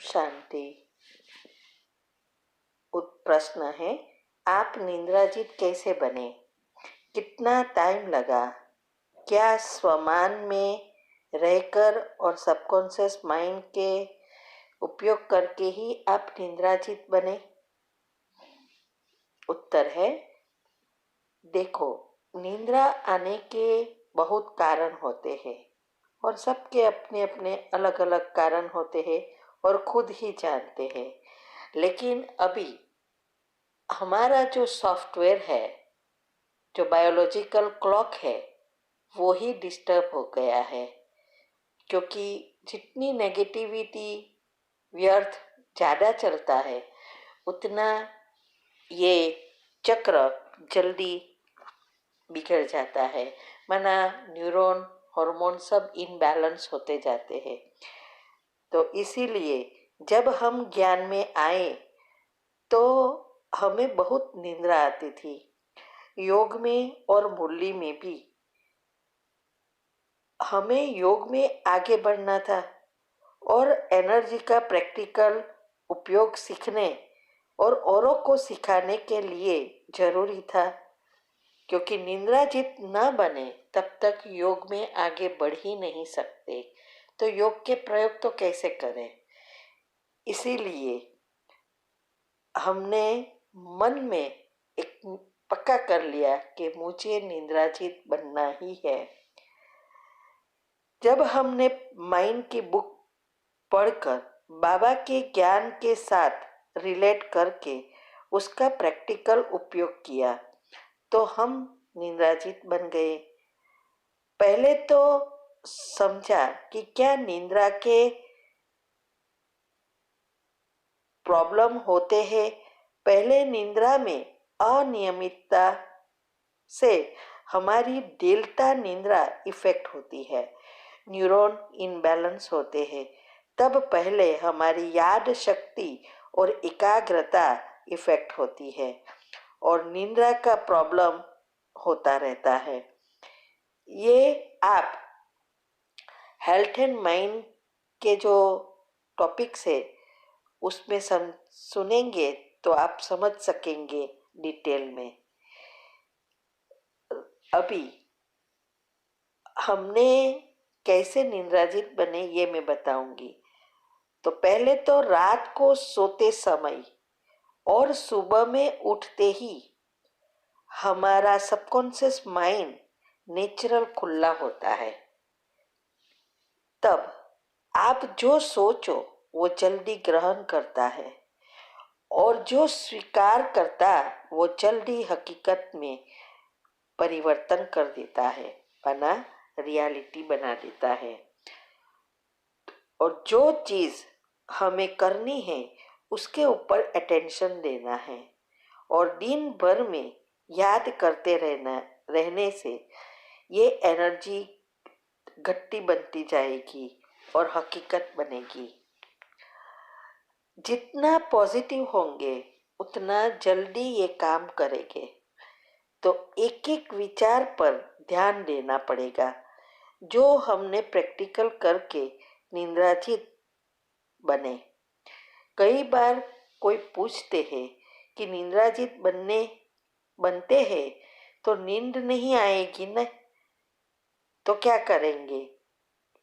शांति। प्रश्न है, आप निद्राजीत कैसे बने? कितना टाइम लगा? क्या स्वमान में रहकर और सबकॉन्शियस माइंड के उपयोग करके ही आप निद्राजीत बने? उत्तर है, देखो, निद्रा आने के बहुत कारण होते हैं और सबके अपने अपने अलग अलग कारण होते हैं और खुद ही जानते हैं। लेकिन अभी हमारा जो सॉफ्टवेयर है, जो बायोलॉजिकल क्लॉक है, वो ही डिस्टर्ब हो गया है, क्योंकि जितनी नेगेटिविटी व्यर्थ ज़्यादा चलता है उतना ये चक्र जल्दी बिगड़ जाता है। माना न्यूरॉन, हार्मोन सब इनबैलेंस होते जाते हैं। तो इसीलिए जब हम ज्ञान में आए तो हमें बहुत निद्रा आती थी। योग में और मुरली में भी हमें योग में आगे बढ़ना था और एनर्जी का प्रैक्टिकल उपयोग सीखने और औरों को सिखाने के लिए जरूरी था, क्योंकि निद्राजीत न बने तब तक योग में आगे बढ़ ही नहीं सकते। तो योग के प्रयोग तो कैसे करें? इसीलिए हमने मन में एक पक्का कर लिया कि मुझे निद्राजीत बनना ही है। जब हमने माइंड की बुक पढ़कर बाबा के ज्ञान के साथ रिलेट करके उसका प्रैक्टिकल उपयोग किया तो हम निद्राजीत बन गए। पहले तो समझा कि क्या निद्रा के प्रॉब्लम होते हैं। पहले निद्रा में अनियमितता से हमारी डेल्टा निद्रा इफेक्ट होती है, न्यूरॉन इनबैलेंस होते हैं। तब पहले हमारी याद शक्ति और एकाग्रता इफेक्ट होती है और निद्रा का प्रॉब्लम होता रहता है। ये आप हेल्थ एंड माइंड के जो टॉपिक्स है उसमें सुनेंगे तो आप समझ सकेंगे डिटेल में। अभी हमने कैसे निद्राजीत बने ये मैं बताऊंगी। तो पहले तो रात को सोते समय और सुबह में उठते ही हमारा सबकॉन्शियस माइंड नेचुरल खुला होता है। तब आप जो सोचो वो जल्दी ग्रहण करता है और जो स्वीकार करता वो जल्दी हकीकत में परिवर्तन कर देता है, बना रियलिटी बना देता है। और जो चीज हमें करनी है उसके ऊपर अटेंशन देना है और दिन भर में याद करते रहने से ये एनर्जी गट्टी बनती जाएगी और हकीकत बनेगी। जितना पॉजिटिव होंगे उतना जल्दी ये काम करेंगे। तो एक एक विचार पर ध्यान देना पड़ेगा। जो हमने प्रैक्टिकल करके निद्राजीत बने। कई बार कोई पूछते हैं कि निद्राजीत बनते हैं तो नींद नहीं आएगी न, तो क्या करेंगे?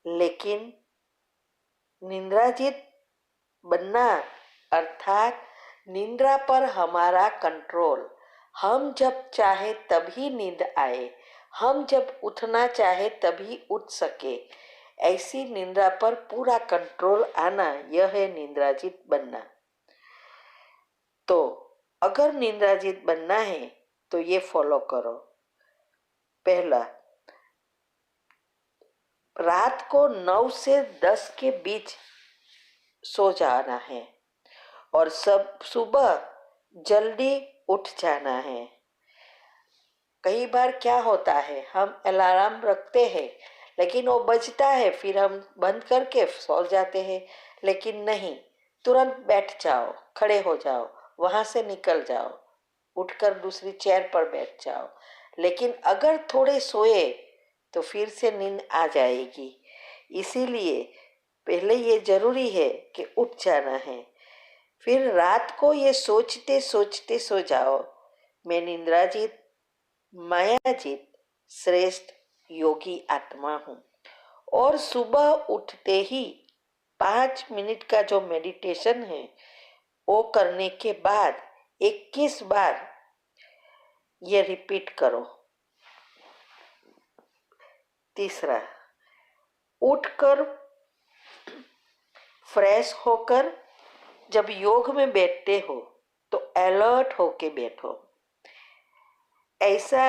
लेकिन निद्राजीत बनना अर्थात निद्रा पर हमारा कंट्रोल। हम जब चाहे तभी नींद आए, हम जब उठना चाहे तभी उठ सके, ऐसी निद्रा पर पूरा कंट्रोल आना, यह है निद्राजीत बनना। तो अगर निद्राजीत बनना है तो ये फॉलो करो। पहला, रात को 9 से 10 के बीच सो जाना है और सब सुबह जल्दी उठ जाना है। कई बार क्या होता है, हम अलार्म रखते हैं लेकिन वो बजता है, फिर हम बंद करके सो जाते हैं। लेकिन नहीं, तुरंत बैठ जाओ, खड़े हो जाओ, वहां से निकल जाओ, उठकर दूसरी चेयर पर बैठ जाओ। लेकिन अगर थोड़े सोए तो फिर से नींद आ जाएगी। इसीलिए पहले ये जरूरी है कि उठ जाना है। फिर रात को ये सोचते सोचते सो जाओ, मैं निंद्राजीत मायाजीत श्रेष्ठ योगी आत्मा हूँ। और सुबह उठते ही 5 मिनट का जो मेडिटेशन है वो करने के बाद 21 बार ये रिपीट करो। तीसरा, उठकर फ्रेश होकर जब योग में बैठते हो तो अलर्ट होके बैठो। ऐसा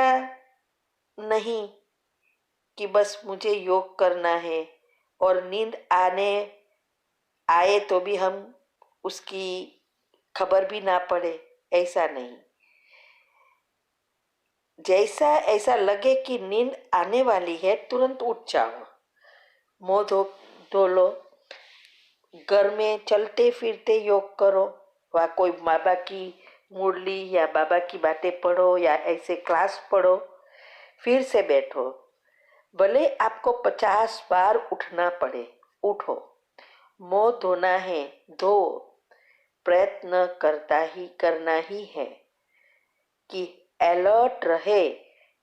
नहीं कि बस मुझे योग करना है और नींद आए तो भी हम उसकी खबर भी ना पड़े, ऐसा नहीं। जैसा ऐसा लगे कि नींद आने वाली है तुरंत उठ जाओ, मुंह धो लो, घर में चलते फिरते योग करो, वहाँ कोई बाबा की मुरली या बाबा की बातें पढ़ो या ऐसे क्लास पढ़ो, फिर से बैठो। भले आपको 50 बार उठना पड़े, उठो। मुंह धोना है, धो। प्रयत्न करना ही है कि अलर्ट रहे,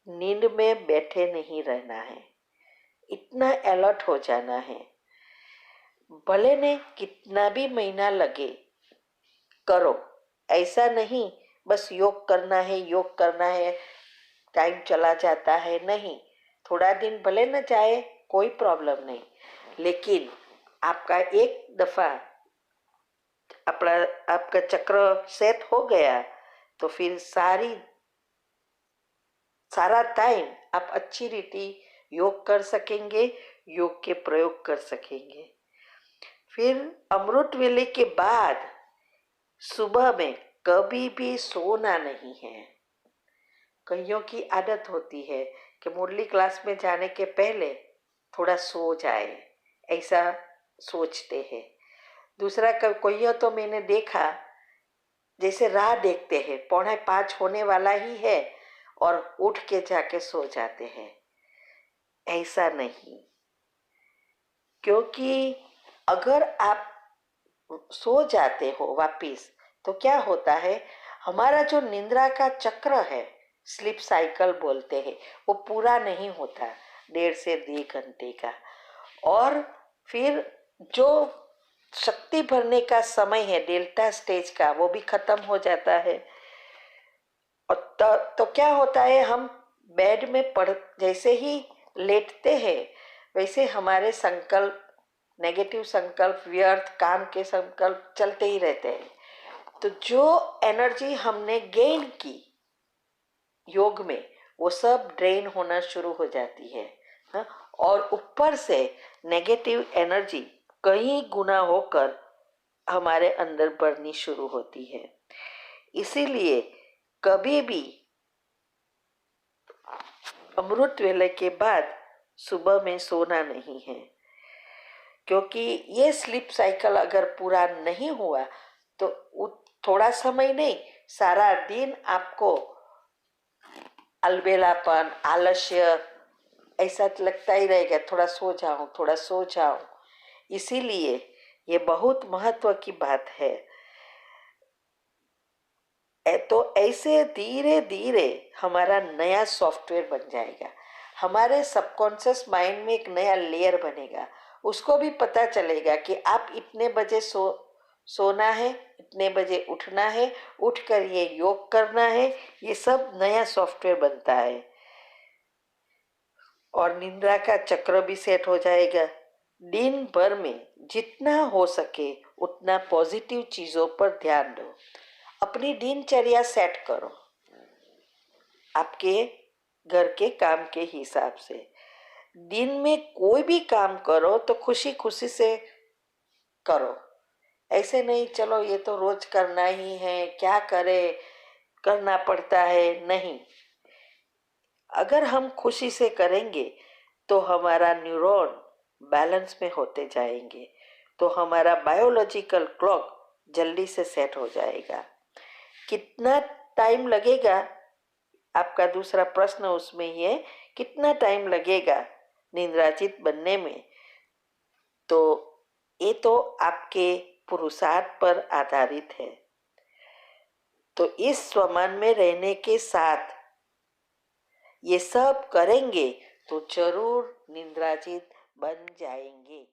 नींद में बैठे नहीं रहना है, इतना अलर्ट हो जाना है। भले ने कितना भी महीना लगे, करो। ऐसा नहीं बस योग करना है, टाइम चला जाता है, नहीं। थोड़ा दिन भले न जाए, कोई प्रॉब्लम नहीं, लेकिन आपका एक दफा आपका चक्र सेट हो गया तो फिर सारा टाइम आप अच्छी रीति योग कर सकेंगे, योग के प्रयोग कर सकेंगे। फिर अमृत वेले के बाद सुबह में कभी भी सोना नहीं है। कईयों की आदत होती है कि मुरली क्लास में जाने के पहले थोड़ा सो जाए, ऐसा सोचते हैं। दूसरा कईयों तो मैंने देखा जैसे राह देखते हैं, 4:45 होने वाला ही है और उठ के जाके सो जाते हैं। ऐसा नहीं, क्योंकि अगर आप सो जाते हो वापिस तो क्या होता है, हमारा जो निंद्रा का चक्र है, स्लीप साइकिल बोलते हैं, वो पूरा नहीं होता 1.5 से 2 घंटे का। और फिर जो शक्ति भरने का समय है डेल्टा स्टेज का, वो भी खत्म हो जाता है। और तो क्या होता है, हम बेड में जैसे ही लेटते हैं वैसे हमारे संकल्प, नेगेटिव संकल्प, व्यर्थ काम के संकल्प चलते ही रहते हैं। तो जो एनर्जी हमने गेन की योग में, वो सब ड्रेन होना शुरू हो जाती है। हाँ? और ऊपर से नेगेटिव एनर्जी कई गुना होकर हमारे अंदर बढ़नी शुरू होती है। इसीलिए कभी भी अमृत वेले के बाद सुबह में सोना नहीं है, क्योंकि ये स्लीप साइकिल अगर पूरा नहीं हुआ तो थोड़ा समय नहीं, सारा दिन आपको अलबेलापन, आलस्य ऐसा लगता ही रहेगा, थोड़ा सो जाऊं। इसीलिए ये बहुत महत्व की बात है। तो ऐसे धीरे धीरे हमारा नया सॉफ्टवेयर बन जाएगा, हमारे सबकॉन्शियस माइंड में एक नया लेयर बनेगा। उसको भी पता चलेगा कि आप इतने बजे सोना है, इतने बजे उठना है, उठकर ये योग करना है, ये सब नया सॉफ्टवेयर बनता है। और निंद्रा का चक्र भी सेट हो जाएगा। दिन भर में जितना हो सके उतना पॉजिटिव चीजों पर ध्यान दो, अपनी दिनचर्या सेट करो आपके घर के काम के हिसाब से। दिन में कोई भी काम करो तो खुशी खुशी से करो, ऐसे नहीं चलो ये तो रोज करना ही है, क्या करे, करना पड़ता है, नहीं। अगर हम खुशी से करेंगे तो हमारा न्यूरॉन बैलेंस में होते जाएंगे, तो हमारा बायोलॉजिकल क्लॉक जल्दी से सेट हो जाएगा। कितना टाइम लगेगा, आपका दूसरा प्रश्न उसमें ही है, कितना टाइम लगेगा निंद्राजीत बनने में? तो ये तो आपके पुरुषार्थ पर आधारित है। तो इस स्वमान में रहने के साथ ये सब करेंगे तो जरूर निंद्राजीत बन जाएंगे।